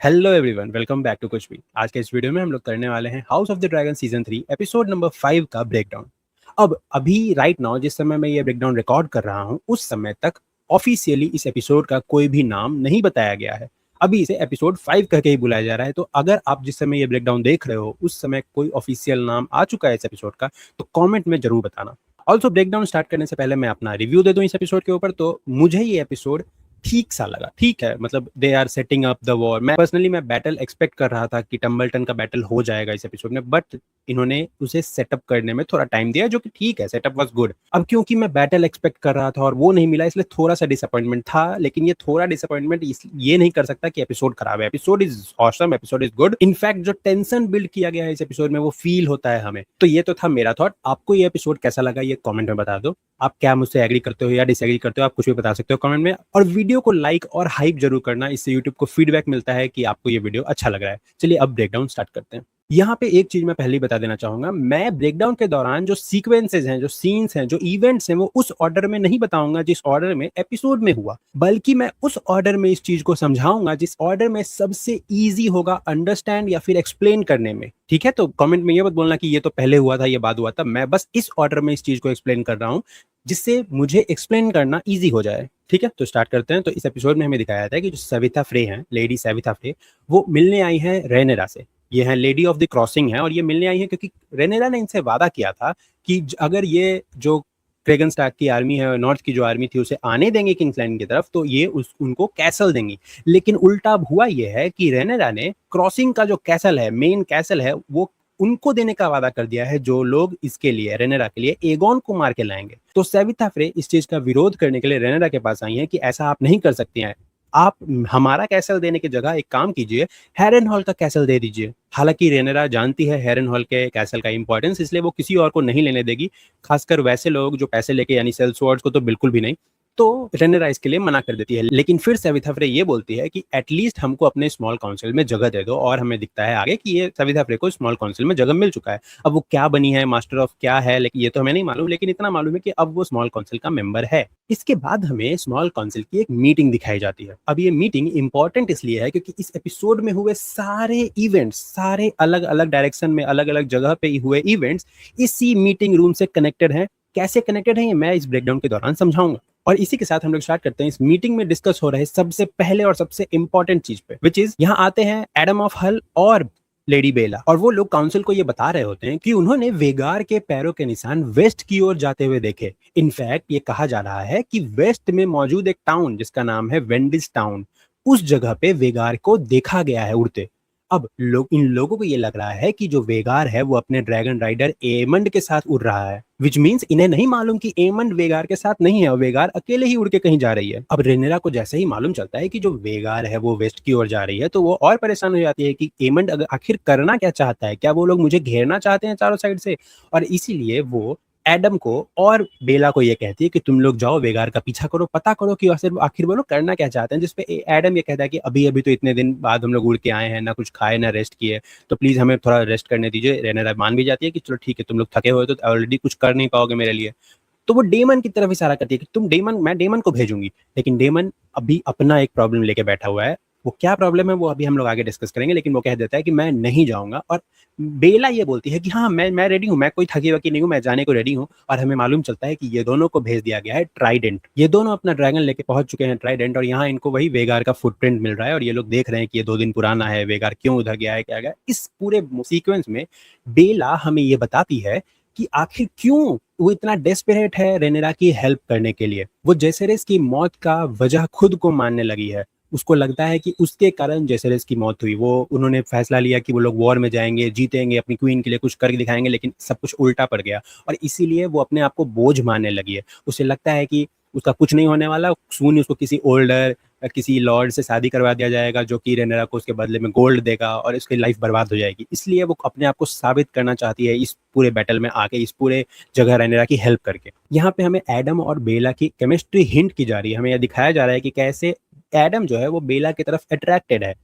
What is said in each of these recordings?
Hello everyone, welcome back to कुछ भी। आज के इस वीडियो में हम लोग करने वाले हैं house of the dragon season 3 episode number 5 का ब्रेकडाउन। अब अभी राइट नाउ जिस समय मैं ये ब्रेकडाउन रिकॉर्ड कर रहा हूँ उस समय तक ऑफिशियली इस एपिसोड का कोई भी नाम नहीं बताया गया है। अभी इसे एपिसोड 5 करके ही बुलाया जा रहा है। तो अगर आप जिस समय ये ब्रेकडाउन देख रहे हो उस समय कोई ऑफिशियल नाम आ चुका है इस एपिसोड का तो कॉमेंट में जरूर बताना। ऑल्सो ब्रेकडाउन स्टार्ट करने से पहले मैं अपना रिव्यू दे दूं इस एपिसोड के ऊपर। तो मुझे ये एपिसोड ठीक सा लगा, ठीक है, मतलब they are setting up the war. मैं बैटल एक्सपेक्ट कर रहा था कि टम्बलटन का बैटल हो जाएगा इस एपिसोड में, बट इन्होंने उसे सेटअप करने में थोड़ा टाइम दिया, जो कि ठीक है, सेटअप वाज गुड। अब क्योंकि मैं बैटल एक्सपेक्ट कर रहा था और वो नहीं मिला, इसलिए थोड़ा सा डिसअपॉइंटमेंट था। लेकिन ये थोड़ा डिसअपॉइंटमेंट ये नहीं कर सकता कि एपिसोड खराब है। Episode is awesome, episode is good. In fact जो टेंशन बिल्ड किया गया है इस एपिसोड में वो फील होता है हमें। तो ये तो था मेरा थॉट। आपको ये एपिसोड कैसा लगा ये कमेंट में बता दो। आप क्या मुझसे एग्री करते हो या डिसएग्री करते हो, आप कुछ भी बता सकते हो कमेंट में। और वीडियो को लाइक और हाइप जरूर करना, इससे यूट्यूब को फीडबैक मिलता है कि आपको ये वीडियो अच्छा लग रहा है। चलिए अब ब्रेकडाउन स्टार्ट करते हैं। यहाँ पे एक चीज मैं पहले ही बता देना चाहूंगा, मैं ब्रेकडाउन के दौरान जो सीक्वेंसेज हैं, जो सीन्स हैं, जो इवेंट्स हैं, वो उस ऑर्डर में नहीं बताऊंगा जिस ऑर्डर में एपिसोड में हुआ, बल्कि मैं उस ऑर्डर में इस चीज को समझाऊंगा जिस ऑर्डर में सबसे इजी होगा अंडरस्टैंड या फिर एक्सप्लेन करने में। ठीक है, तो कमेंट में ये मत बोलना कि ये तो पहले हुआ था, ये बाद हुआ था। मैं बस इस ऑर्डर में इस चीज को एक्सप्लेन कर रहा हूँ जिससे मुझे एक्सप्लेन करना इजी हो जाए। ठीक है, तो स्टार्ट करते हैं। तो इस एपिसोड में हमें दिखाया जाता है कि जो सविता फ्रे हैं, लेडी सविता फ्रे, वो मिलने आई हैं रेनेरा से। ये है लेडी ऑफ द क्रॉसिंग है और ये मिलने आई है क्योंकि रेनेरा ने इनसे वादा किया था कि अगर ये जो क्रेगन स्टार्क की आर्मी है, नॉर्थ की जो आर्मी थी, उसे आने देंगे किंग्सलैंड की तरफ तो ये उनको कैसल देंगी। लेकिन उल्टा हुआ ये है कि रेनेरा ने क्रॉसिंग का जो कैसल है, मेन कैसल है, वो उनको देने का वादा कर दिया है, जो लोग इसके लिए, रेनेरा के लिए, एगोन को मार के लाएंगे। तो सविता फ्रे इस चीज का विरोध करने के लिए रेनेरा के पास आई है कि ऐसा आप नहीं कर सकती हैं। आप हमारा कैसल देने की जगह एक काम कीजिए, हैरन हॉल का कैसल दे दीजिए। हालांकि रेनेरा जानती है हैरन हॉल के कैसल का इंपॉर्टेंस, इसलिए वो किसी और को नहीं लेने देगी, खासकर वैसे लोग जो पैसे लेके, यानी सेल्सवर्ड्स को तो बिल्कुल भी नहीं। तो रेनेरा इसके लिए मना कर देती है। लेकिन फिर सविता फ्रे ये बोलती है कि एटलीस्ट हमको अपने स्मॉल काउंसिल में जगह दे दो। और हमें दिखता है आगे कि ये सविता फ्रे को स्मॉल काउंसिल में जगह मिल चुका है। अब वो क्या बनी है, मास्टर ऑफ क्या है, लेकिन ये तो हमें नहीं मालूम। लेकिन इतना मालूम है कि अब वो स्मॉल काउंसिल का मेंबर है। इसके बाद हमें स्मॉल काउंसिल की एक मीटिंग दिखाई जाती है। अब ये मीटिंग इंपॉर्टेंट इसलिए है क्योंकि इस एपिसोड में हुए सारे इवेंट्स, सारे अलग अलग डायरेक्शन में, अलग अलग जगह पे हुए इवेंट्स इसी मीटिंग रूम से कनेक्टेड हैं। कैसे कनेक्टेड है ये मैं इस ब्रेकडाउन के दौरान समझाऊंगा। और इसी के साथ हम लोग स्टार्ट करते हैं इस मीटिंग में डिस्कस हो रहे सबसे पहले और सबसे इंपॉर्टेंट चीज पे, विच इज यहाँ आते हैं एडम ऑफ हल और लेडी बेला। और वो लोग काउंसिल को ये बता रहे होते हैं कि उन्होंने वेगार के पैरों के निशान वेस्ट की ओर जाते हुए देखे। इनफैक्ट ये कहा जा रहा है कि वेस्ट में मौजूद एक टाउन जिसका नाम है वेंडिस टाउन, उस जगह पे वेगार को देखा गया है उड़ते। अब इन लोगों को ये लग रहा है कि जो वेगार है वो अपने ड्रैगन राइडर एमंड के साथ उड़ रहा है, विच मीन्स इन्हें नहीं मालूम कि एमंड वेगार के साथ नहीं है और वेगार अकेले ही उड़ के कहीं जा रही है। अब रेनेरा को जैसे ही मालूम चलता है कि जो वेगार है वो वेस्ट की ओर जा रही है तो वो और परेशान हो जाती है कि एमंड आखिर करना क्या चाहता है, क्या वो लोग मुझे घेरना चाहते हैं चारों साइड से। और इसीलिए वो एडम को और बेला को ये कहती है कि तुम लोग जाओ वेगार का पीछा करो, पता करो कि आखिर वो लोग करना क्या चाहते हैं। जिसपे एडम ये कहता है कि अभी अभी तो इतने दिन बाद हम लोग उड़ के आए हैं, ना कुछ खाए ना रेस्ट किए, तो प्लीज हमें थोड़ा रेस्ट करने दीजिए। रेनेरा मान भी जाती है कि चलो ठीक है, तुम लोग थके हुए तो ऑलरेडी कुछ कर नहीं पाओगे मेरे लिए। तो वो डेमन की तरफ इशारा करती है कि मैं डेमन को भेजूंगी। लेकिन डेमन अभी अपना एक प्रॉब्लम लेके बैठा हुआ है। वो क्या प्रॉब्लम है वो अभी हम लोग आगे डिस्कस करेंगे, लेकिन वो कह देता है कि मैं नहीं जाऊंगा। और बेला ये बोलती है कि हाँ मैं रेडी हूँ, मैं कोई थकी वकी नहीं हूँ, मैं जाने को रेडी हूँ। और हमें मालूम चलता है कि ये दोनों को भेज दिया गया है ट्राइडेंट। ये दोनों अपना ड्रैगन लेके पहुंच चुके हैं ट्राइडेंट, और यहाँ इनको वही वेगार का फुटप्रिंट मिल रहा है। और ये लोग देख रहे हैं कि ये 2 दिन पुराना है, वेगार क्यों उधर गया है, क्या गया। इस पूरे सीक्वेंस में बेला हमें ये बताती है कि आखिर क्यों वो इतना डेस्परेट है रेनेरा की हेल्प करने के लिए। वो जेसेरेस की मौत का वजह खुद को मानने लगी है। उसको लगता है कि उसके कारण जेसेरेस की मौत हुई। वो उन्होंने फैसला लिया कि वो लोग वॉर में जाएंगे, जीतेंगे, अपनी क्वीन के लिए कुछ करके दिखाएंगे, लेकिन सब कुछ उल्टा पड़ गया। और इसीलिए वो अपने आप को बोझ मानने लगी है। उसे लगता है कि उसका कुछ नहीं होने वाला, सून उसको किसी ओल्डर, किसी लॉर्ड से शादी करवा दिया जाएगा जो कि रेनेरा को उसके बदले में गोल्ड देगा और उसकी लाइफ बर्बाद हो जाएगी। इसलिए वो अपने आप को साबित करना चाहती है इस पूरे बैटल में आके, इस पूरे जगह रेनेरा की हेल्प करके। यहाँ पे हमें एडम और बेला की केमिस्ट्री हिंट की जा रही है। हमें यह दिखाया जा रहा है कि कैसे एडम जो है वो बेला की तरफ अट्रैक्टेड है।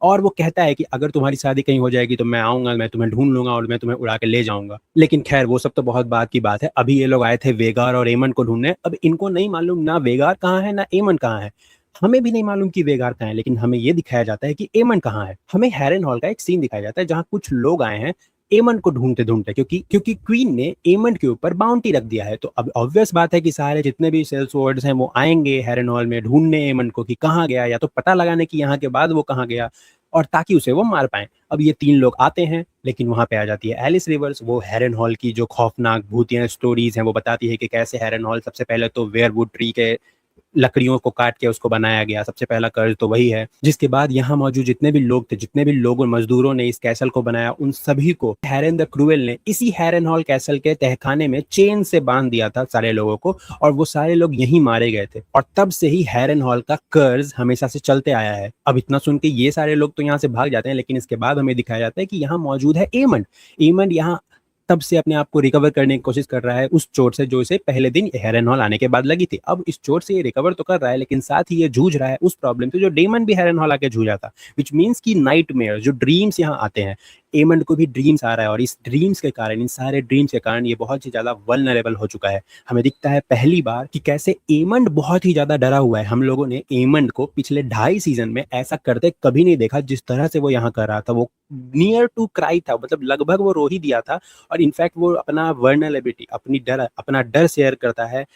और वो कहता है कि अगर तुम्हारी शादी कहीं हो जाएगी तो मैं आऊंगा, मैं तुम्हें ढूंढ लूंगा और मैं तुम्हें उड़ा के ले जाऊंगा। लेकिन खैर वो सब तो बहुत बात की बात है। अभी ये लोग आए थे वेगार और एमन को ढूंढने। अब इनको नहीं मालूम ना वेगार कहाँ है ना एमन कहाँ है। हमें भी नहीं मालूम कि वेगार कहाँ है, लेकिन हमें ये दिखाया जाता है कि एमंड कहाँ है। हमें हैरेनहॉल का एक सीन दिखाया जाता है जहाँ कुछ लोग आए हैं एमंड को ढूंढते ढूंढते, क्योंकि क्वीन ने एमंड के ऊपर बाउंटी रख दिया है। तो अब ऑब्वियस बात है कि सारे जितने भी सेल्स वर्ड्स हैं वो आएंगे हैरेनहॉल में ढूंढने एमंड को कि कहाँ गया, या तो पता लगाने की यहाँ के बाद वो कहाँ गया, और ताकि उसे वो मार पाए। अब ये 3 लोग आते हैं, लेकिन वहां पे आ जाती है एलिस रिवर्स। वो हैरेनहॉल की जो खौफनाक भूतिया स्टोरीज हैं वो बताती है कि कैसे हैरेनहॉल सबसे पहले तो वेयरवुड ट्री के लकड़ियों को काट के उसको बनाया गया, सबसे पहला कर्ज तो वही है। जिसके बाद यहाँ मौजूद जितने भी लोग थे, जितने भी लोगों मजदूरों ने इस कैसल को बनाया, उन सभी को हैरन द क्रूएल ने इसी हैरन हॉल कैसल के तहखाने में चेन से बांध दिया था सारे लोगों को, और वो सारे लोग यहीं मारे गए थे। और तब से ही हैरन हॉल का कर्ज हमेशा से चलते आया है। अब इतना सुन के ये सारे लोग तो यहाँ से भाग जाते हैं, लेकिन इसके बाद हमें दिखाया जाता है कि यहाँ मौजूद है एमंड। एमंड यहाँ तब से अपने आप को रिकवर करने की कोशिश कर रहा है उस चोट से जो इसे पहले दिन हैरेनहॉल आने के बाद लगी थी। अब इस चोट से ये रिकवर तो कर रहा है, लेकिन साथ ही ये जूझ रहा है उस प्रॉब्लम से जो डेमन भी हैरेनहॉल आके जूझा था, विच मीन्स की नाइटमेयर, जो ड्रीम्स यहाँ आते हैं। एमंड को भी ड्रीम्स आ रहा है, और इस ड्रीम्स के कारण, इन सारे ड्रीम्स के कारण ये बहुत ही ज्यादा वल्नरेबल हो चुका है। हमें दिखता है पहली बार कि कैसे एमंड बहुत ही ज्यादा डरा हुआ है। हम लोगों ने एमंड को पिछले 2.5 सीजन में ऐसा करते कभी नहीं देखा जिस तरह से वो यहाँ कर रहा था। वो नियर टू क्राई था, मतलब लगभग वो रो ही दिया था। और इनफैक्ट वो अपना वर्नरेबिलिटी, अपना डर शेयर करता है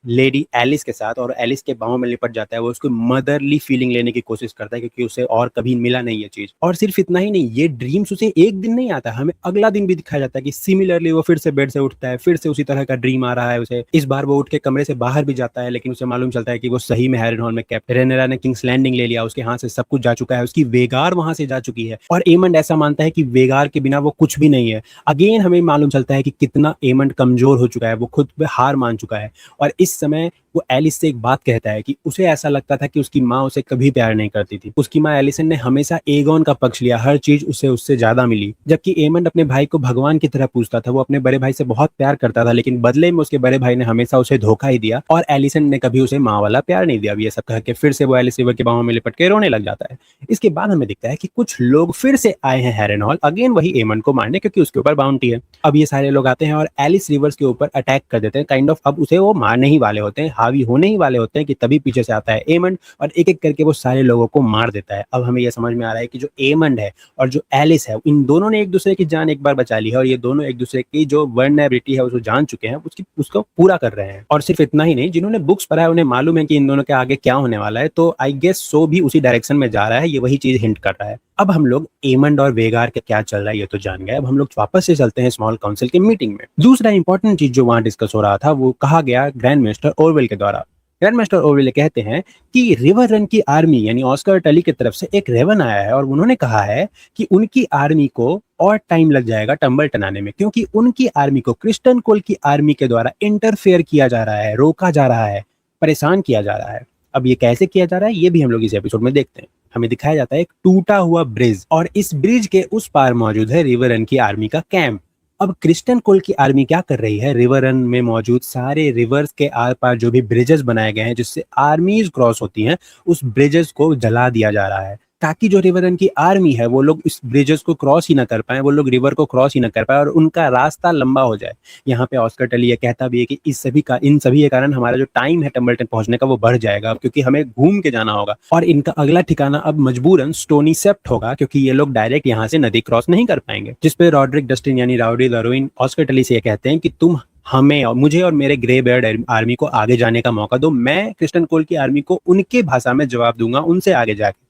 लेडी एलिस के साथ, और एलिस के बाहों में लिपट जाता है। वो उसको मदरली फीलिंग लेने की कोशिश करता है, क्योंकि उसे और कभी मिला नहीं ये चीज। और सिर्फ इतना ही नहीं, ये ड्रीम्स उसे एक दिन नहीं आता, हमें अगला दिन भी दिखाया जाता है कि सिमिलरली वो फिर से बेड से उठता है, फिर से उसी तरह का ड्रीम आ रहा है उसे। इस बार वो उठ के कमरे से बाहर भी जाता है, लेकिन उसे मालूम चलता है कि वो सही में हैरेनहॉल में कैप्टन रेनेरा ने किंग्स लैंडिंग ले लिया, उसके हाथ से सब कुछ जा चुका है, उसकी वेगार वहां से जा चुकी है। और एमंड ऐसा मानता है कि वेगार के बिना वो कुछ भी नहीं है। अगेन हमें मालूम चलता है कि कितना एमंड कमजोर हो चुका है, वो खुद पे हार मान चुका है। और इस समय वो एलिस से एक बात कहता है कि उसे ऐसा लगता था कि उसकी माँ उसे कभी प्यार नहीं करती थी। उसकी माँ एलिसन ने हमेशा एगोन का पक्ष लिया, हर चीज उसे उससे ज्यादा मिली। जबकि एमंड अपने भाई को भगवान की तरह पूजता था, वो अपने बड़े भाई से बहुत प्यार करता था, लेकिन बदले में उसके बड़े भाई ने हमेशा उसे धोखा ही दिया, और एलिसन ने कभी उसे माँ वाला प्यार नहीं दिया। अब ये सब कह के फिर से वो एलिस रिवर के बाहों में लिपट के रोने लग जाता है। इसके बाद हमें दिखता है कि कुछ लोग फिर से आए हैं हैरेनहॉल, अगेन वही एमंड को मारने, क्योंकि उसके ऊपर बाउंटी है। अब ये सारे लोग आते हैं और एलिस रिवर्स के ऊपर अटैक कर देते हैं, काइंड ऑफ। अब उसे वो मारने ही वाले होते हैं, हावी होने ही वाले होते हैं, कि तभी पीछे से आता है एमंड और एक एक करके वो सारे लोगों को मार देता है। अब हमें यह समझ में आ रहा है कि जो एमंड है और जो एलिस है, इन दोनों ने एक दूसरे की जान एक बार बचा ली है, और ये दोनों एक दूसरे की जो वर्नरेबिलिटी है उसको जान चुके हैं, उसको पूरा कर रहे हैं। और सिर्फ इतना ही नहीं, जिन्होंने बुक्स पढ़ा है उन्हें मालूम है कि इन दोनों के आगे क्या होने वाला है, तो आई गेस सो भी उसी डायरेक्शन में जा रहा है, ये वही चीज हिंट कर रहा है। अब हम लोग एमंड और वेगार के क्या चल रहा है ये तो जान गए। अब हम लोग वापस से चलते हैं स्मॉल काउंसिल की मीटिंग में। दूसरा इंपॉर्टेंट चीज जो वहां डिस्कस हो रहा था वो कहा गया ग्रैंड मास्टर ओरवेल के द्वारा। ग्रैंड मास्टर ओरवेल कहते हैं कि रिवर रन की आर्मी यानी ऑस्कर टली की तरफ से एक रेवन आया है, और उन्होंने कहा है कि उनकी आर्मी को और टाइम लग जाएगा टम्बलटन आने में, क्योंकि उनकी आर्मी को क्रिस्टन कोल की आर्मी के द्वारा इंटरफेयर किया जा रहा है, रोका जा रहा है, परेशान किया जा रहा है। अब ये कैसे किया जा रहा है ये भी हम लोग इस एपिसोड में देखते हैं। हमें दिखाया जाता है एक टूटा हुआ ब्रिज, और इस ब्रिज के उस पार मौजूद है रिवर रन की आर्मी का कैंप। अब क्रिस्टन कोल की आर्मी क्या कर रही है, रिवर रन में मौजूद सारे रिवर्स के आर पार जो भी ब्रिजेस बनाए गए हैं जिससे आर्मीज क्रॉस होती हैं, उस ब्रिजेस को जला दिया जा रहा है, ताकि जो रिवर रन की आर्मी है वो लोग इस ब्रिजेस को क्रॉस ही ना कर पाए, वो लोग रिवर को क्रॉस ही ना कर पाए, और उनका रास्ता लंबा हो जाए। यहाँ पे ऑस्कर टली ये कहता भी है कि इन सभी के कारण हमारा जो टाइम है टम्बलटन पहुंचने का वो बढ़ जाएगा, क्योंकि हमें घूम के जाना होगा, और इनका अगला ठिकाना अब मजबूरन स्टोनी सेप्ट होगा, क्योंकि ये लोग डायरेक्ट यहाँ से नदी क्रॉस नहीं कर पाएंगे। जिसपे रॉड्रिक डस्टिन यानी राउडी लरोइन ऑस्कर टली से ये कहते हैं कि तुम हमें और मुझे और मेरे ग्रे बेयर्ड आर्मी को आगे जाने का मौका दो, मैं क्रिस्टन कोल की आर्मी को उनके भाषा में जवाब दूंगा उनसे आगे जाके।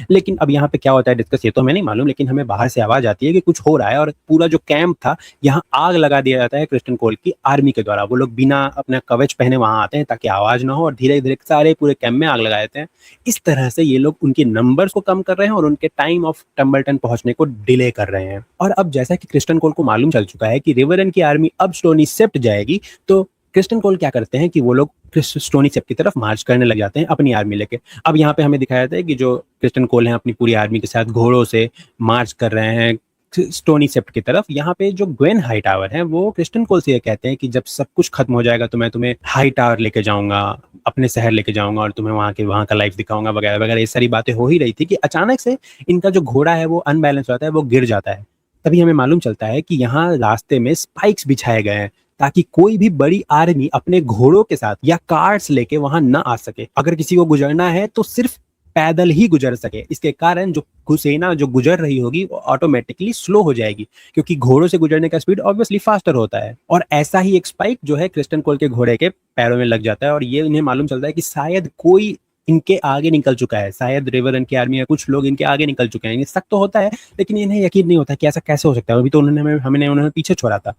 लेकिन अब यहाँ पे क्या होता है डिस्कस ये तो हमें नहीं मालूम, लेकिन हमें बाहर से आवाज आती है कि कुछ हो रहा है, और पूरा जो कैंप था यहाँ आग लगा दिया जाता है क्रिस्टन कोल की आर्मी के द्वारा। वो लोग बिना अपना कवच पहने वहां आते हैं ताकि आवाज ना हो, और धीरे धीरे सारे पूरे कैंप में आग लगा देते हैं। इस तरह से ये लोग उनके नंबर्स को कम कर रहे हैं और उनके टाइम ऑफ टम्बलटन पहुंचने को डिले कर रहे हैं। और अब जैसा कि क्रिस्टन कोल को मालूम चल चुका है कि रिवरन की आर्मी अब स्टोनी सेप्ट जाएगी, तो क्रिस्टन कोल क्या करते हैं कि वो लोग स्टोनी सेप्ट की तरफ मार्च करने लग जाते हैं अपनी आर्मी लेके। अब यहाँ पे हमें दिखाया जाता है कि जो क्रिस्टन कोल हैं अपनी पूरी आर्मी के साथ घोड़ों से मार्च कर रहे हैं स्टोनी सेप्ट की तरफ। यहाँ पे जो ग्वेन हाई टावर है वो क्रिस्टन कोल से ये कहते हैं कि जब सब कुछ खत्म हो जाएगा तो मैं तुम्हें हाई टावर लेके जाऊंगा, अपने शहर लेके जाऊंगा, और तुम्हें वहाँ का लाइफ दिखाऊंगा वगैरह वगैरह। ये सारी बातें हो ही रही थी कि अचानक से इनका जो घोड़ा है वो अनबैलेंस होता है, वो गिर जाता है। तभी हमें मालूम चलता है कि यहाँ रास्ते में स्पाइक्स बिछाए गए हैं ताकि कोई भी बड़ी आर्मी अपने घोड़ों के साथ या कार्स लेके वहां ना आ सके। अगर किसी को गुजरना है तो सिर्फ पैदल ही गुजर सके। इसके कारण जो सेना जो गुजर रही होगी वो ऑटोमेटिकली स्लो हो जाएगी, क्योंकि घोड़ों से गुजरने का स्पीड ऑब्वियसली फास्टर होता है। और ऐसा ही एक स्पाइक जो है क्रिस्टन कोल के घोड़े के पैरों में लग जाता है, और ये इन्हें मालूम चलता है कि शायद कोई इनके आगे निकल चुका है, शायद रिवरन की आर्मी या कुछ लोग इनके आगे निकल चुके हैं। ये शक तो होता है, लेकिन इन्हें यकीन नहीं होता कि ऐसा कैसे हो सकता है। अभी तो उन्होंने पीछे छोड़ा था।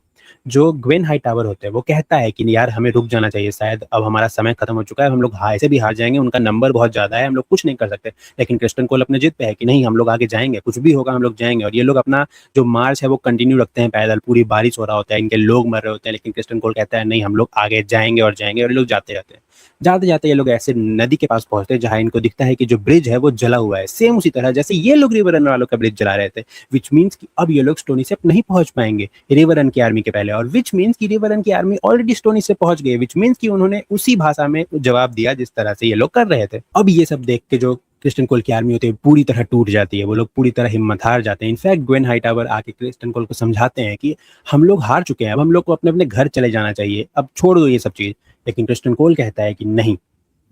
जो ग्वेन हाईटावर होते हैं वो कहता है कि यार हमें रुक जाना चाहिए, शायद अब हमारा समय खत्म हो चुका है, हम लोग ऐसे भी हार जाएंगे, उनका नंबर बहुत ज्यादा है, हम लोग कुछ नहीं कर सकते। लेकिन क्रिस्टन कोल अपने जिद पे है कि नहीं, हम लोग आगे जाएंगे, कुछ भी होगा हम लोग जाएंगे। और ये लोग अपना जो मार्च है वो कंटिन्यू रखते हैं पैदल। पूरी बारिश हो रहा होता है, इनके लोग मर रहे होते हैं, लेकिन क्रिस्टन कोल कहता है नहीं, हम लोग आगे जाएंगे और जाएंगे। और ये लोग जाते रहते हैं। जाते जाते ये लोग ऐसे नदी के पास पहुंचते हैं जहां इनको दिखता है कि जो ब्रिज है वो जला हुआ है, सेम उसी तरह जैसे ये लोग रिवर रन वालों का ब्रिज जला रहे थे। विच मीन्स कि अब ये लोग स्टोनी से नहीं पहुंच पाएंगे रिवर रन की आर्मी के पहले, और विच मीन्स कि रिवर रन की आर्मी ऑलरेडी स्टोनी से पहुंच गई। विच मीन्स कि उन्होंने उसी भाषा में जवाब दिया जिस तरह से ये लोग कर रहे थे। अब ये सब देख के जो क्रिस्टन कोल की आर्मी होती है पूरी तरह टूट जाती है, वो लोग पूरी तरह हिम्मत हार जाते हैं। इनफैक्ट ग्वेन हाईटावर आके क्रिस्टन कोल को समझाते हैं कि हम लोग हार चुके हैं, अब हम लोग को अपने अपने घर चले जाना चाहिए, अब छोड़ दो ये सब चीज। लेकिन क्रिस्टन कोल कहता है कि नहीं,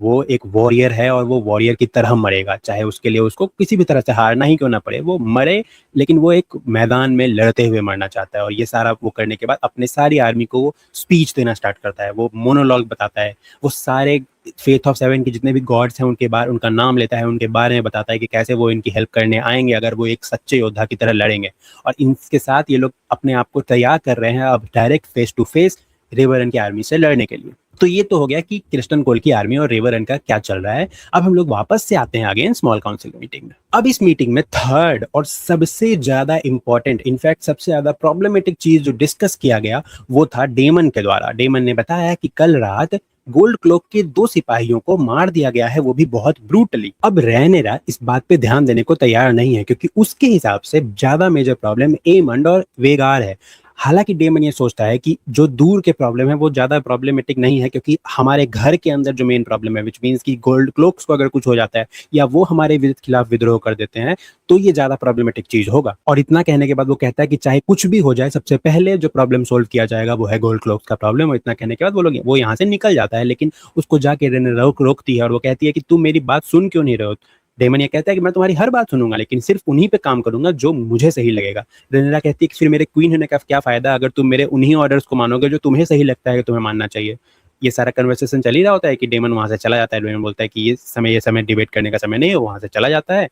वो एक वॉरियर है और वो वॉरियर की तरह मरेगा, चाहे उसके लिए उसको किसी भी तरह से हारना ही क्यों ना पड़े, वो मरे, लेकिन वो एक मैदान में लड़ते हुए मरना चाहता है। और ये सारा वो करने के बाद अपने सारी आर्मी को वो स्पीच देना स्टार्ट करता है, वो मोनोलॉग बताता है, वो सारे फेथ ऑफ सेवन के जितने भी गॉड्स हैं उनके बारे उनका नाम लेता है, उनके बारे में बताता है कि कैसे वो इनकी हेल्प करने आएंगे अगर वो एक सच्चे योद्धा की तरह लड़ेंगे। और इनके साथ ये लोग अपने आप को तैयार कर रहे हैं अब डायरेक्ट फेस टू फेस रिवरन की आर्मी से लड़ने के लिए। तो ये तो हो गया कि क्रिस्टन कोल की आर्मी और रिवरन का क्या चल रहा है। अब हम लोग वापस से आते हैं अगेन स्मॉल काउंसिल मीटिंग में। अब इस मीटिंग में थर्ड और सबसे ज्यादा इंपॉर्टेंट, इनफैक्ट सबसे ज्यादा प्रॉब्लमेटिक चीज जो डिस्कस किया गया वो था डेमन के द्वारा। डेमन ने बताया कि कल रात गोल्ड क्लोक के 2 सिपाहियों को मार दिया गया है, वो भी बहुत ब्रूटली। अब रैनेरा इस बात पे ध्यान देने को तैयार नहीं है, क्योंकि उसके हिसाब से ज्यादा मेजर प्रॉब्लम एमंड और वेगार है। हालांकि डेमन ये सोचता है कि जो दूर के प्रॉब्लम है वो ज्यादा प्रॉब्लमेटिक नहीं है, क्योंकि हमारे घर के अंदर जो मेन प्रॉब्लम है, विच मीन्स कि गोल्ड क्लोक्स को अगर कुछ हो जाता है या वो हमारे खिलाफ विद्रोह कर देते हैं तो ये ज्यादा प्रॉब्लमेटिक चीज होगा। और इतना कहने के बाद वो कहता है कि चाहे कुछ भी हो जाए, सबसे पहले जो प्रॉब्लम सोल्व किया जाएगा वो है गोल्ड क्लोक्स का प्रॉब्लम। और इतना कहने के बाद वो यहाँ से निकल जाता है, लेकिन उसको जाके रेने रोकती है और वो कहती है कि तुम मेरी बात सुन क्यों नहीं रहे हो। डेमन ये कहता है कि मैं तुम्हारी हर बात सुनूंगा, लेकिन सिर्फ उन्हीं पे काम करूंगा जो मुझे सही लगेगा। रेनेरा कहती है कि फिर मेरे क्वीन होने का क्या फायदा अगर तुम मेरे उन्हीं ऑर्डर्स को मानोगे जो तुम्हें सही लगता है कि तुम्हें मानना चाहिए। ये सारा कन्वर्सेशन चल ही रहा होता है कि डेमन वहां से चला जाता है। डेमन बोलता है कि ये समय डिबेट करने का समय नहीं है, वहां से चला जाता है।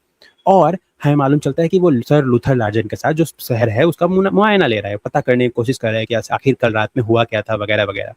और हमें मालूम चलता है कि वो सर लूथर लार्जन के साथ जो शहर है उसका मुआयना ले रहा है, पता करने की कोशिश कर रहा है कि आखिर कल रात में हुआ क्या था वगैरह वगैरह।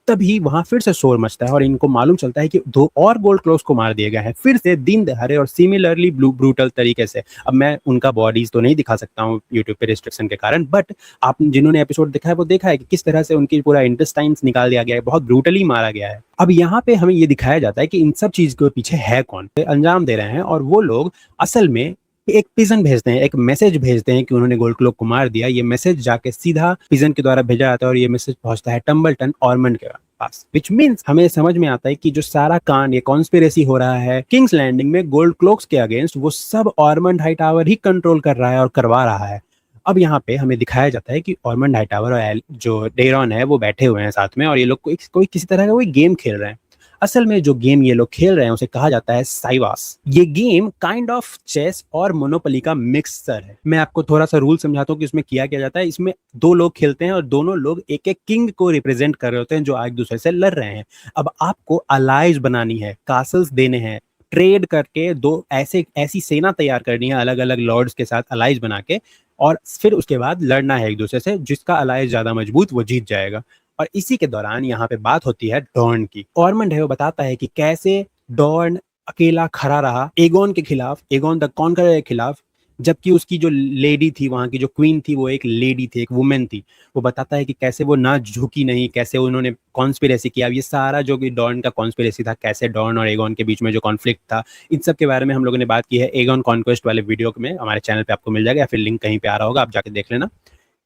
तभी वहां फिर से शोर मचता है और इनको मालूम चलता है कि 2 और गोल्ड क्लोक्स को मार दिया गया है, फिर से दिन दहाड़े और सिमिलरली ब्रूटल तरीके से। अब मैं उनका बॉडीज तो नहीं दिखा सकता हूँ यूट्यूब पे रिस्ट्रिक्शन के कारण, बट आप जिन्होंने एपिसोड देखा है वो देखा है कि किस तरह से उनकी पूरा इंटेस्टाइन्स निकाल दिया गया है, बहुत ब्रूटली मारा गया है। अब यहाँ पे हमें ये दिखाया जाता है कि इन सब चीज के पीछे है कौन, अंजाम दे रहे हैं। और वो लोग असल में एक पिजन भेजते हैं, एक मैसेज भेजते हैं कि उन्होंने गोल्ड क्लोक को मार दिया। ये मैसेज जाके सीधा पिजन के द्वारा भेजा जाता है और ये मैसेज पहुंचता है टम्बलटन ऑर्मंड के पास। विच मीन्स हमें समझ में आता है कि जो सारा कांड, ये कॉन्स्पिरेसी हो रहा है किंग्स लैंडिंग में गोल्ड क्लोक्स के अगेंस्ट, वो सब ऑर्मंड हाईटावर ही कंट्रोल कर रहा है और करवा रहा है। अब यहाँ पे हमें दिखाया जाता है कि ऑर्मंड हाईटावर और जो डेरॉन है वो बैठे हुए हैं साथ में और ये लोग कोई किसी तरह का कोई गेम खेल रहे हैं। असल में जो गेम ये लोग खेल रहे हैं उसे कहा जाता है साइवास। ये गेम काइंड ऑफ चेस और मोनोपोली का मिक्सचर है। मैं आपको थोड़ा सा रूल समझाता हूँ कि इसमें किया क्या जाता है। इसमें 2 लोग खेलते हैं और दोनों लोग एक एक किंग को रिप्रेजेंट कर रहे होते हैं जो एक दूसरे से लड़ रहे हैं। अब आपको अलाइज बनानी है, कासल्स देने हैं, ट्रेड करके 2 ऐसी सेना तैयार करनी है अलग अलग लॉर्ड्स के साथ अलाइज बना के, और फिर उसके बाद लड़ना है एक दूसरे से। जिसका अलाइज ज्यादा मजबूत वो जीत जाएगा। और इसी के दौरान यहाँ पे बात होती है डॉर्न की। ऑर्मंड है वो बताता है कि कैसे डॉर्न अकेला खड़ा रहा एगोन के खिलाफ, एगोन द कॉन्करर के खिलाफ, जबकि उसकी जो लेडी थी, वहां की जो क्वीन थी, वो एक लेडी थी, एक वुमेन थी। वो बताता है कि कैसे वो ना झुकी नहीं, कैसे उन्होंने कॉन्स्पिरेसी किया। ये सारा जो कि डॉर्न का कॉन्स्पिरेसी था, कैसे डॉर्न और एगोन के बीच में जो कॉन्फ्लिक्ट था, इन सब के बारे में हम लोगों ने बात की है एगोन कॉन्क्वेस्ट वाले वीडियो में। हमारे चैनल पे आपको मिल जाएगा या फिर लिंक कहीं पे आ रहा होगा, आप जाके देख लेना।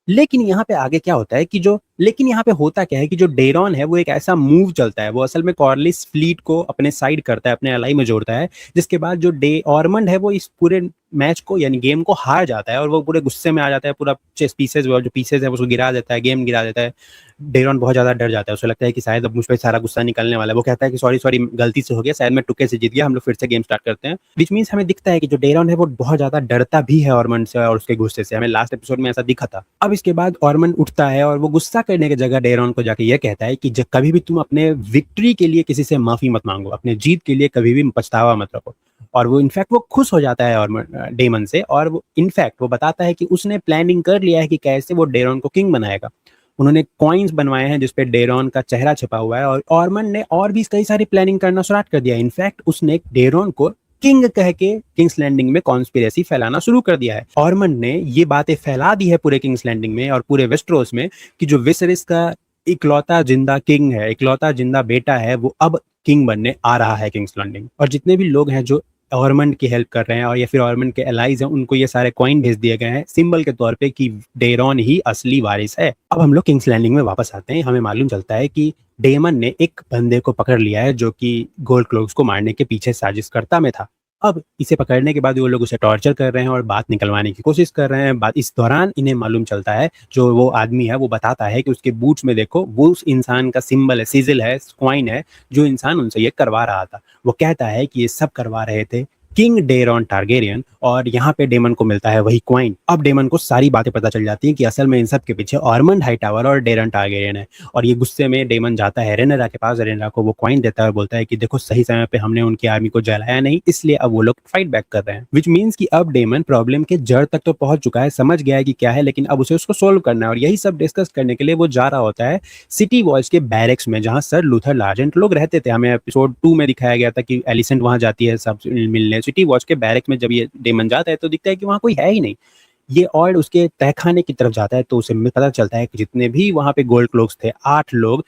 लेकिन यहाँ पे आगे क्या होता है कि यहाँ पे होता क्या है कि जो डेरॉन है वो एक ऐसा मूव चलता है, वो असल में कॉर्लिस फ्लीट को अपने साइड करता है, अपने अलाई में जोड़ता है। जिसके बाद जो ऑर्मंड है वो इस पूरे मैच को यानी गेम को हार जाता है और वो पूरे गुस्से में आ जाता है, पूरा चेस पीसेज जो पीसेज है उसको गिरा देता है, गेम गिरा देता है। डेरॉन बहुत ज़्यादा डर जाता है, उसे लगता है कि शायद अब मुझ पे सारा गुस्सा निकलने वाला है। वो कहता है कि सॉरी सॉरी गलती से हो गया, शायद मैं तुक्के से जीत गया, हम लोग फिर से गेम स्टार्ट करते हैं। विच मीन्स हमें दिखता है कि जो डेरॉन है वो बहुत ज़्यादा डरता भी है ऑर्मंड से और उसके गुस्से से, हमें लास्ट एपिसोड में ऐसा दिखा था। अब इसके बाद ऑर्मंड उठता है और वो गुस्सा करने की जगह डेरॉन को जाके ये कहता है कि जब कभी भी तुम अपने विक्ट्री के लिए किसी से माफी मत मांगो, अपने जीत के लिए कभी भी पछतावा मत रखो। और वो इनफैक्ट वो खुश हो जाता है और डेमन से, और वो इनफैक्ट वो बताता है कि उसने प्लानिंग कर लिया है कि कैसे वो डेरॉन को किंग बनाएगा। उन्होंने कॉइन्स बनवाए हैं जिसपे डेरॉन का चेहरा छपा हुआ है, और ऑर्मंड ने और भी कई सारी प्लानिंग करना स्टार्ट कर दिया। इनफैक्ट उसने डेरॉन को किंग कह के किंग्स लैंडिंग में कॉन्स्पिरेसी फैलाना शुरू कर दिया है। ऑर्मंड ने ये बातें फैला दी है पूरे किंग्स लैंडिंग में और पूरे वेस्टरोस में कि जो विसरिस का इकलौता जिंदा किंग है, इकलौता जिंदा बेटा है, वो अब किंग बनने आ रहा है किंग्स लैंडिंग। और जितने भी लोग हैं जो ऑर्मंड की हेल्प कर रहे हैं और या फिर ऑर्मंड के एलाइज हैं, उनको ये सारे कॉइन भेज दिए गए हैं सिंबल के तौर पे कि डेरॉन ही असली वारिस है। अब हम लोग किंग्स लैंडिंग में वापस आते हैं। हमें मालूम चलता है कि डेमन ने एक बंदे को पकड़ लिया है जो कि गोल्ड क्लोक्स को मारने के पीछे साजिशकर्ता में था। अब इसे पकड़ने के बाद वो लोग उसे टॉर्चर कर रहे हैं और बात निकलवाने की कोशिश कर रहे हैं। बात इस दौरान इन्हें मालूम चलता है, जो वो आदमी है वो बताता है कि उसके बूट्स में देखो वो उस इंसान का सिंबल है, सिजिल है, क्वाइन है, जो इंसान उनसे ये करवा रहा था। वो कहता है कि ये सब करवा रहे थे किंग डेरॉन टारगेरियन, और यहाँ पे डेमन को मिलता है वही क्वाइन। अब डेमन को सारी बातें पता चल जाती हैं कि असल में इन सब के पीछे ऑर्मंड हाईटावर और डेरन टारगेरियन है। और ये गुस्से में डेमन जाता है रेनेरा के पास, रेनेरा को वो क्वाइन देता है और बोलता है कि देखो सही समय पे हमने उनकी आर्मी को जलाया नहीं, इसलिए अब वो लोग फाइट बैक कर रहे हैं। विच मीन्स कि अब डेमन प्रॉब्लम के जड़ तक तो पहुंच चुका है, समझ गया है कि क्या है, लेकिन अब उसे उसको सोल्व करना है। और यही सब डिस्कस करने के लिए वो जा रहा होता है सिटी वॉल्स के बैरक्स में, जहाँ सर लूथर लार्जेंट लोग रहते थे। हमें एपिसोड 2 में दिखाया गया था कि एलिसेंट वहां जाती है सब मिलने। सिटी वॉच के बैरक में जब ये डेमन जाता है तो दिखता है कि वहां कोई है ही नहीं। ये और उसके तहखाने की तरफ जाता है तो उसे पता चलता है कि जितने भी वहां पे गोल्ड क्लोक्स थे 8 लोग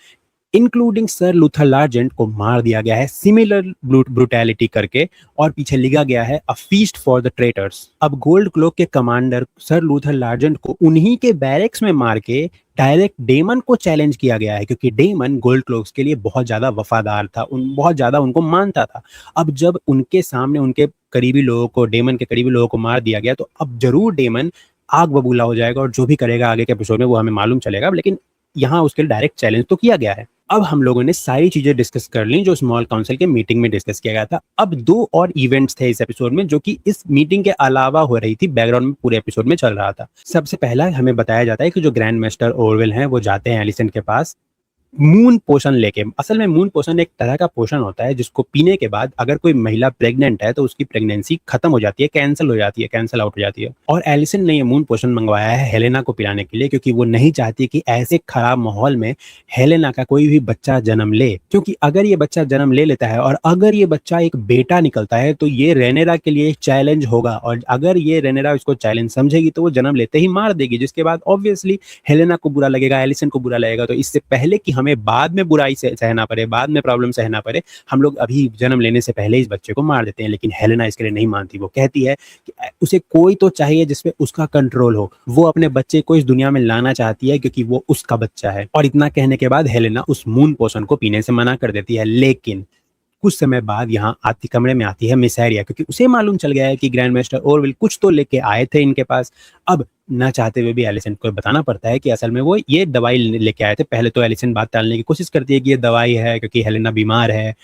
इंक्लूडिंग सर लूथर लार्जेंट को मार दिया गया है सिमिलर ब्रूटैलिटी करके, और पीछे लिखा गया है अ फीस्ट फॉर द ट्रेटर्स। अब गोल्ड क्लोक के कमांडर सर लूथर लार्जेंट को उन्हीं के बैरक्स में मार के डायरेक्ट डेमन को चैलेंज किया गया है, क्योंकि डेमन गोल्ड क्लोक्स के लिए बहुत ज्यादा वफादार था, बहुत ज्यादा उनको मानता था। अब जब उनके सामने उनके करीबी लोगों को, डेमन के करीबी लोगों को मार दिया गया, तो अब जरूर डेमन आग बबूला हो जाएगा और जो भी करेगा आगे के एपिसोड में वो हमें मालूम चलेगा। लेकिन यहाँ उसके लिए डायरेक्ट चैलेंज तो किया गया है। अब हम लोगों ने सारी चीजें डिस्कस कर ली जो स्मॉल काउंसिल के मीटिंग में डिस्कस किया गया था। अब 2 और इवेंट्स थे इस एपिसोड में जो कि इस मीटिंग के अलावा हो रही थी, बैकग्राउंड में पूरे एपिसोड में चल रहा था। सबसे पहला हमें बताया जाता है कि जो ग्रैंड मास्टर ओरवेल हैं वो जाते हैं एलिसेंट के पास मून पोशन लेके। असल में मून पोशन एक तरह का पोशन होता है जिसको पीने के बाद अगर कोई महिला प्रेग्नेंट है तो उसकी प्रेगनेंसी खत्म हो जाती है, कैंसिल हो जाती है, कैंसिल आउट हो जाती है। और एलिसन ने ये मून पोशन मंगवाया है हेलेना को पिलाने के लिए, क्योंकि वो नहीं चाहती कि ऐसे खराब माहौल में हेलेना का कोई भी बच्चा जन्म ले। क्योंकि अगर ये बच्चा जन्म ले लेता है और अगर ये बच्चा एक बेटा निकलता है तो ये रेनेरा के लिए एक चैलेंज होगा, और अगर ये रेनेरा इसको चैलेंज समझेगी तो वो जन्म लेते ही मार देगी, जिसके बाद ऑब्वियसली हेलेना को बुरा लगेगा, एलिसन को बुरा लगेगा। तो इससे पहले कि हमें बाद में बुराई से सहना पड़े, बाद में प्रॉब्लम सहना पड़े, हम लोग अभी जन्म लेने से पहले इस बच्चे को मार देते हैं। लेकिन हेलेना इसके लिए नहीं मानती। वो कहती है कि उसे कोई तो चाहिए जिसपे उसका कंट्रोल हो। वो अपने बच्चे को इस दुनिया में लाना चाहती है क्योंकि वो उसका बच्चा है। और इतना कहने के बाद हेलेना उस मून पोशन को पीने से मना कर देती है। लेकिन कुछ समय बाद यहाँ आती कमरे में आती है मिसैरिया, क्योंकि उसे मालूम चल गया है कि ग्रैंड मास्टर ओरवेल कुछ तो लेके आए थे इनके पास। अब ना चाहते हुए भी एलिसेंट को बताना पड़ता है कि असल में वो ये दवाई लेके आए थे। पहले तो एलिसेंट बात टालने की कोशिश करती है कि ये दवाई है क्योंकि हेलेना बीमार है।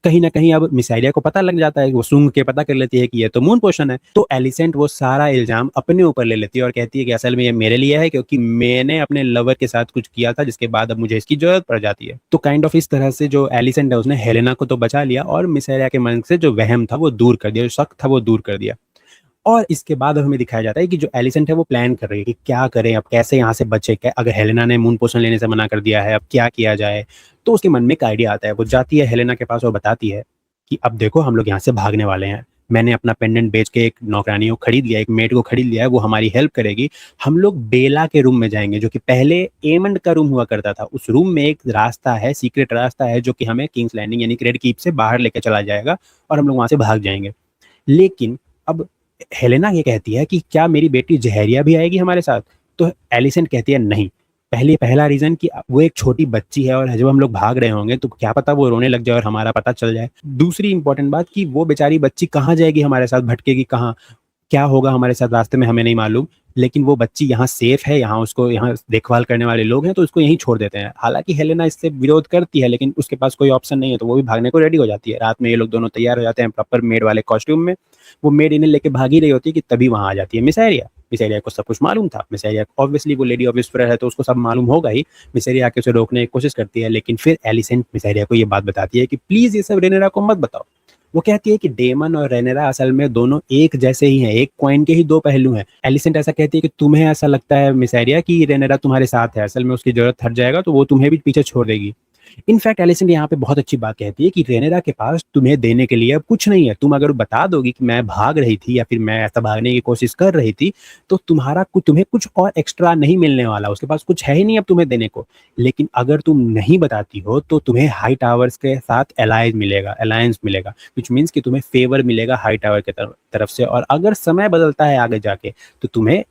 कहीं ना कहीं अब मिसैरिया को पता लग जाता है, वो सूंघ के पता कर लेती है कि ये तो मून पोशन है। तो एलिसेंट वो सारा इल्जाम अपने ऊपर ले लेती है और कहती है कि असल में ये मेरे लिए है क्योंकि मैंने अपने लवर के साथ कुछ किया था जिसके बाद अब मुझे इसकी जरूरत पड़ जाती है। तो काइंड ऑफ इस तरह से जो एलिसेंट है उसने हेलेना को तो बचा लिया और मिसैरिया के मन से जो वहम था वो दूर कर दिया, जो शक था वो दूर कर दिया। और इसके बाद हमें दिखाया जाता है कि जो एलिसेंट है वो प्लान कर रही है कि क्या करें, अब कैसे यहाँ से बचे। अगर हेलेना ने मून पोशन लेने से मना कर दिया है, अब क्या किया जाए। तो उसके मन में एक आइडिया आता है। वो जाती है हेलेना के पास और बताती है कि अब देखो हम लोग यहाँ से भागने वाले हैं। मैंने अपना पेंडेंट बेच के एक नौकरानी को खरीद लिया, एक मेड को खरीद लिया है, वो हमारी हेल्प करेगी। हम लोग बेला के रूम में जाएंगे जो कि पहले एमंड का रूम हुआ करता था। उस रूम में एक रास्ता है, सीक्रेट रास्ता है जो कि हमें किंग्स लैंडिंग यानी रेड कीप से बाहर लेके चला जाएगा और हम लोग वहाँ से भाग जाएंगे। लेकिन अब हेलेना ये कहती है कि क्या मेरी बेटी जहरिया भी आएगी हमारे साथ? तो एलिसेंट कहती है नहीं। पहला रीजन कि वो एक छोटी बच्ची है और जब हम लोग भाग रहे होंगे तो क्या पता वो रोने लग जाए और हमारा पता चल जाए। दूसरी इंपॉर्टेंट बात कि वो बेचारी बच्ची कहाँ जाएगी हमारे साथ, भटकेगी कहाँ? क्या होगा हमारे साथ रास्ते में हमें नहीं मालूम, लेकिन वो बच्ची यहाँ सेफ है, यहाँ उसको यहाँ देखभाल करने वाले लोग हैं, तो उसको यहीं छोड़ देते हैं। हालाँकि हेलेना इससे विरोध करती है, लेकिन उसके पास कोई ऑप्शन नहीं है, तो वो भी भागने को रेडी हो जाती है। रात में ये लोग दोनों तैयार हो जाते हैं प्रॉपर मेड वाले कॉस्ट्यूम में। वो मेड इन्हें लेके भाग ही रही होती है कि तभी वहाँ आ जाती है मिस एरिया। मिस एरिया को सब कुछ मालूम था। मिस एरिया ऑब्वियसली वो लेडी ऑफ विस्परर है, तो उसको सब मालूम होगा ही। मिस एरिया आके उसे रोकने की कोशिश करती है, लेकिन फिर एलिसेंट मिस एरिया को ये बात बताती है कि प्लीज़ ये सब रेनेरा को मत बताओ। वो कहती है कि डेमन और रेनेरा असल में दोनों एक जैसे ही हैं, एक कॉइन के ही दो पहलू हैं। एलिसेंट ऐसा कहती है कि तुम्हें ऐसा लगता है मिस एरिया कि रेनेरा तुम्हारे साथ है, असल में उसकी ज़रूरत हट जाएगा तो वो तुम्हें भी पीछे छोड़ देगी। इनफैक्ट एलिसेंट यहाँ पे बहुत अच्छी बात कहती है कि रेनेरा के पास तुम्हें देने के लिए अब कुछ नहीं है। तुम अगर बता दोगी कि मैं भाग रही थी या फिर मैं ऐसा भागने की कोशिश कर रही थी, तो तुम्हें कुछ और एक्स्ट्रा नहीं मिलने वाला। उसके पास कुछ है ही नहीं अब तुम्हें देने को। लेकिन अगर तुम नहीं बताती हो तो तुम्हें हाई टावर्स के साथ अलायंस मिलेगा, व्हिच मीन्स कि तुम्हें फेवर मिलेगा हाई टावर के तरफ से। और अगर समय बदलता है आगे जाके तो तुम्हें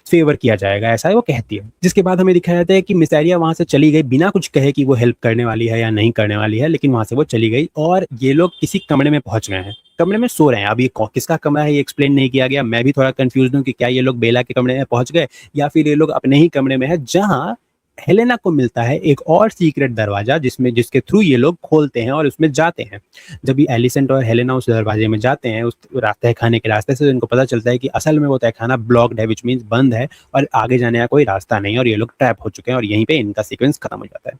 फेवर किया जाएगा, ऐसा वो कहती है। जिसके बाद हमें दिखाया जाता है कि मिसारिया वहां से चली गई बिना कुछ कहे कि वो हेल्प करने वाली है या नहीं करने वाली है, लेकिन वहां से वो चली गई और ये लोग किसी कमरे में पहुंच गए हैं। कमरे में सो रहे हैं। अब ये किसका कमरा है ये एक्सप्लेन नहीं किया गया। मैं भी थोड़ा कंफ्यूज हूँ कि क्या ये लोग बेला के कमरे में पहुंच गए या फिर ये लोग अपने ही कमरे में है, जहाँ हेलेना को मिलता है एक और सीक्रेट दरवाजा जिसके थ्रू ये लोग खोलते हैं और उसमें जाते हैं। जब ये एलिसेंट और हेलेना उस दरवाजे में जाते हैं, उस तहखाने के रास्ते से, तो इनको पता चलता है कि असल में वो तहखाना ब्लॉक्ड है, विच मीन्स बंद है और आगे जाने का कोई रास्ता नहीं है और ये लोग ट्रैप हो चुके हैं और यहीं पे इनका सीक्वेंस खत्म हो जाता है।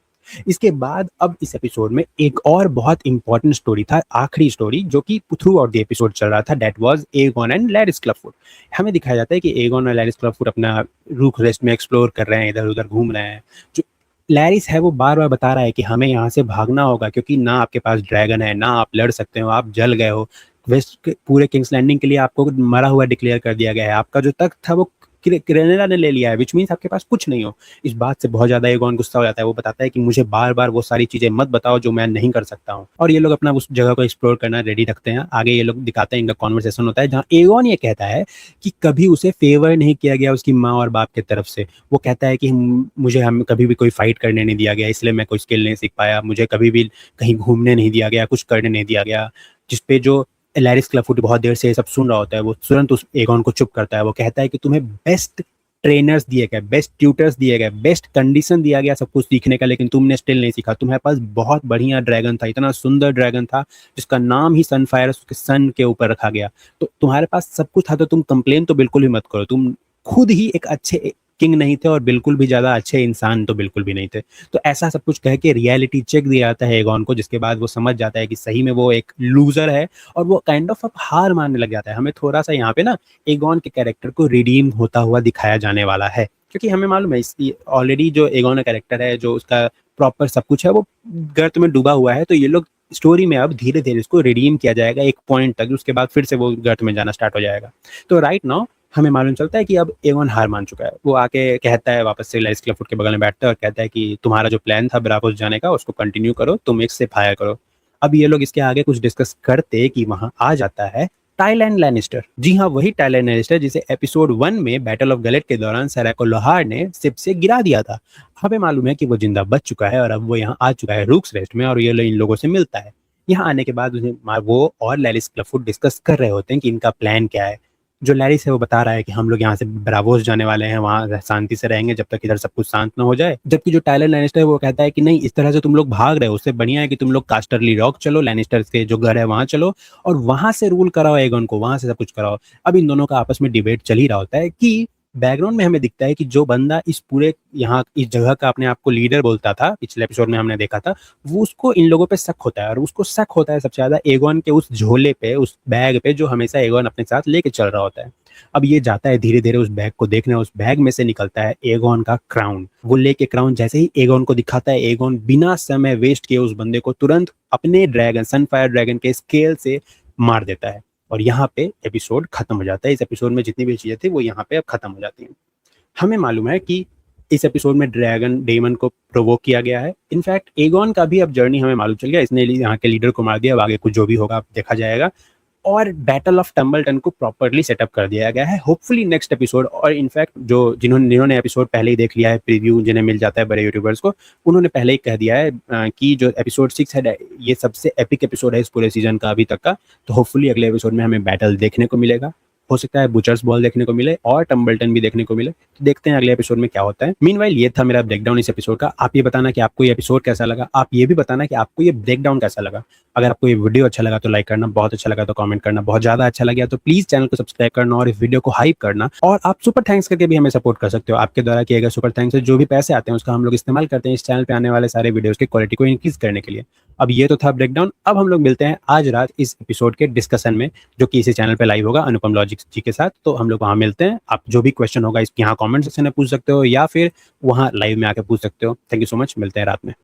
इसके बाद अब इस एपिसोड में एक और बहुत इंपॉर्टेंट स्टोरी था, आखिरी स्टोरी, जो कि थ्रू आउट द एपिसोड चल रहा था। That was Aegon and Larys Clubfoot. हमें दिखाया जाता है कि एगोन और लैरिस क्लफूड अपना रूक रेस्ट में एक्सप्लोर कर रहे हैं, इधर उधर घूम रहे हैं। जो लैरिस है वो बार बार बता रहा है कि हमें यहाँ से भागना होगा, क्योंकि ना आपके पास ड्रैगन है, ना आप लड़ सकते हो, आप जल गए हो। वेस्ट पूरे किंग्स लैंडिंग के लिए आपको मरा हुआ डिक्लेयर कर दिया गया है। आपका जो तख्त था वो क्रेनेरा ने ले लिया है, विच मीन्स आपके पास कुछ नहीं हो। इस बात से बहुत ज्यादा एगोन गुस्सा हो जाता है। वो बताता है कि मुझे बार बार वो सारी चीजें मत बताओ जो मैं नहीं कर सकता हूँ। और ये लोग अपना उस जगह को एक्सप्लोर करना रेडी रखते हैं। आगे ये लोग दिखाते हैं, इनका कॉन्वर्सेशन होता है जहाँ एगोन ये कहता है कि कभी उसे फेवर नहीं किया गया उसकी माँ और बाप की तरफ से। वो कहता है कि हम कभी भी कोई फाइट करने नहीं दिया गया, इसलिए मैं कोई स्किल नहीं सीख पाया। मुझे कभी भी कहीं घूमने नहीं दिया गया, कुछ करने नहीं दिया गया। जिसपे जो लैरिस क्लफूड बहुत देर से ये सब सुन रहा होता है, वो तुरंत उस एगोन को चुप करता है। वो कहता है कि तुम्हें बेस्ट ट्रेनर्स दिए गए, बेस्ट ट्यूटर्स दिए गए, बेस्ट कंडीशन दिया गया सब कुछ सीखने का, लेकिन तुमने स्टिल नहीं सीखा। तुम्हारे पास बहुत बढ़िया ड्रैगन था, इतना सुंदर ड्रैगन था जिसका नाम ही सनफायर, उसके सन के ऊपर रखा गया। तो तुम्हारे पास सब कुछ था, तो तुम कंप्लेन तो बिल्कुल भी मत करो। तुम खुद ही एक अच्छे किंग नहीं थे और बिल्कुल भी ज्यादा अच्छे इंसान तो बिल्कुल भी नहीं थे। तो ऐसा सब कुछ कह के रियलिटी चेक दिया जाता है एगोन को, जिसके बाद वो समझ जाता है कि सही में वो एक लूजर है और वो काइंड ऑफ हार मानने लग जाता है। हमें थोड़ा सा यहाँ पे ना एगोन के कैरेक्टर को रिडीम होता हुआ दिखाया जाने वाला है, क्योंकि हमें मालूम है ऑलरेडी जो एगोन का कैरेक्टर है, जो उसका प्रॉपर सब कुछ है, वो गर्त में डूबा हुआ है। तो ये लोग स्टोरी में अब धीरे धीरे इसको रिडीम किया जाएगा एक पॉइंट तक, उसके बाद फिर से वो गर्त में जाना स्टार्ट हो जाएगा। तो राइट नाउ हमें मालूम चलता है कि अब एगोन हार मान चुका है। वो आके कहता है, वापस से लैरिस क्लफूड के बगल में बैठता है और कहता है कि तुम्हारा जो प्लान था ब्रावोस जाने का, उसको कंटिन्यू करो, तुम इससे फायर करो। अब ये लोग इसके आगे कुछ डिस्कस करते कि वहां आ जाता है टाइलैंड लैनिस्टर। जी हाँ, वही टाइलैंड लैनिस्टर जिसे एपिसोड 1 में बैटल ऑफ गैलेट के दौरान सैराको लोहार ने शिप से गिरा दिया था। हमें मालूम है कि वो जिंदा बच चुका है और अब वो यहाँ आ चुका है रूक्स रेस्ट में, और ये इन लोगों से मिलता है। यहाँ आने के बाद वो और लैरिस क्लफूड डिस्कस कर रहे होते हैं कि इनका प्लान क्या है। जो लैरिस है वो बता रहा है कि हम लोग यहाँ से ब्रावोस जाने वाले हैं, वहाँ शांति से रहेंगे जब तक इधर सब कुछ शांत ना हो जाए। जबकि जो टाइलर लैनिस्टर है वो कहता है कि नहीं, इस तरह से तुम लोग भाग रहे हो, उससे बढ़िया है कि तुम लोग कास्टरली रॉक चलो, लैनिस्टर के जो घर है वहाँ चलो और वहां से रूल कराओ एगोन को, वहां से सब कुछ कराओ। अब इन दोनों का आपस में डिबेट चल ही रहा होता है कि बैकग्राउंड में हमें दिखता है कि जो बंदा इस पूरे यहाँ इस जगह का अपने आप को लीडर बोलता था, पिछले एपिसोड में हमने देखा था, वो उसको इन लोगों पे शक होता है। और उसको शक होता है सबसे ज्यादा एगोन के उस झोले पे, उस बैग पे जो हमेशा एगोन अपने साथ लेके चल रहा होता है। अब ये जाता है धीरे धीरे उस बैग को देखने, उस बैग में से निकलता है एगोन का क्राउन। वो लेके क्राउन जैसे ही एगोन को दिखाता है, एगोन बिना समय वेस्ट किए उस बंदे को तुरंत अपने ड्रैगन, सनफायर ड्रैगन के स्केल से मार देता है। और यहाँ पे एपिसोड खत्म हो जाता है। इस एपिसोड में जितनी भी चीजें थी वो यहाँ पे अब खत्म हो जाती हैं। हमें मालूम है कि इस एपिसोड में ड्रैगन डेमन को प्रोवोक किया गया है। इनफैक्ट एगोन का भी अब जर्नी हमें मालूम चल गया, इसने यहाँ के लीडर को मार दिया। अब आगे कुछ जो भी होगा देखा जाएगा। और बैटल ऑफ टम्बलटन को प्रॉपर्ली सेटअप कर दिया गया है, होपफुली नेक्स्ट एपिसोड। और इनफैक्ट जो जिन्होंने एपिसोड पहले ही देख लिया है, प्रीव्यू जिन्हें मिल जाता है बड़े यूट्यूबर्स को, उन्होंने पहले ही कह दिया है कि जो एपिसोड 6 है ये सबसे एपिक एपिसोड है इस पूरे सीजन का अभी तक का। तो होपफुली अगले एपिसोड में हमें बैटल देखने को मिलेगा। हो सकता है बुचर्स बॉल देखने को मिले और टम्बलटन भी देखने को मिले। तो देखते हैं अगले एपिसोड में क्या होता है। मीनवाइल ये था मेरा ब्रेकडाउन इस एपिसोड का। आप ये बताना कि आपको ये एपिसोड कैसा लगा, आप ये भी बताना कि आपको ये ब्रेकडाउन कैसा लगा। अगर आपको ये वीडियो अच्छा लगा तो लाइक करना, बहुत अच्छा लगा तो कमेंट करना, बहुत ज्यादा अच्छा लगा तो प्लीज चैनल को सब्सक्राइब करना और इस वीडियो को हाइप करना। और आप सुपर थैंक्स करके भी हमें सपोर्ट कर सकते हो। आपके द्वारा किए गए सुपर थैंक्स से जो भी पैसे आते हैं उसका हम लोग इस्तेमाल करते हैं इस चैनल पे आने वाले सारे वीडियोस की क्वालिटी को इंक्रीज करने के लिए। अब ये तो था ब्रेकडाउन। अब हम लोग मिलते हैं आज रात इस एपिसोड के डिस्कशन में, जो कि इसी चैनल पे लाइव होगा अनुपम लॉजिक जी के साथ। तो हम लोग वहां मिलते हैं। आप जो भी क्वेश्चन होगा इसके यहाँ कमेंट सेक्शन में पूछ सकते हो या फिर वहां लाइव में आके पूछ सकते हो। थैंक यू सो मच, मिलते हैं रात में।